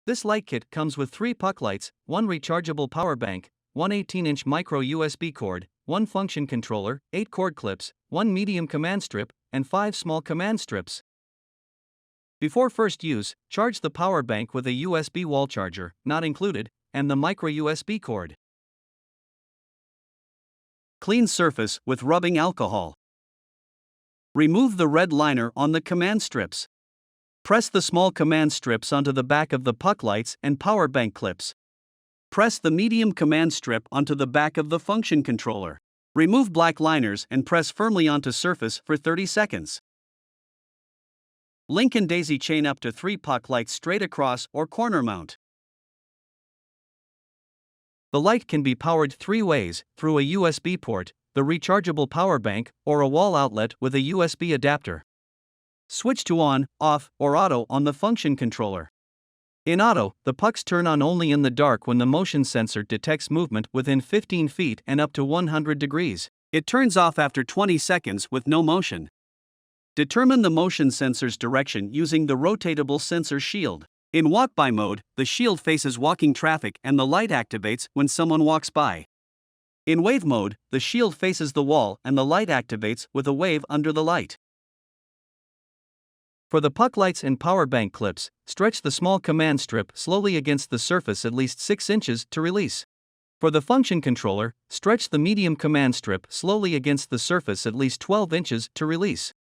This light kit comes with 3 puck lights, 1 rechargeable power bank, 1 18-inch micro USB cord, 1 function controller, 8 cord clips, 1 medium command strip, and 5 small command strips. Before first use, charge the power bank with a USB wall charger, not included, and the micro USB cord. Clean surface with rubbing alcohol. Remove the red liner on the command strips. Press the small command strips onto the back of the puck lights and power bank clips. Press the medium command strip onto the back of the function controller. Remove black liners and press firmly onto surface for 30 seconds. Link and daisy chain up to 3 puck lights straight across or corner mount. The light can be powered 3 ways, through a USB port, the rechargeable power bank, or a wall outlet with a USB adapter. Switch to on, off, or auto on the function controller. In auto, the pucks turn on only in the dark when the motion sensor detects movement within 15 feet and up to 100 degrees. It turns off after 20 seconds with no motion. Determine the motion sensor's direction using the rotatable sensor shield. In walk-by mode, the shield faces walking traffic and the light activates when someone walks by. In wave mode, the shield faces the wall and the light activates with a wave under the light. For the puck lights and power bank clips, stretch the small command strip slowly against the surface at least 6 inches to release. For the function controller, stretch the medium command strip slowly against the surface at least 12 inches to release.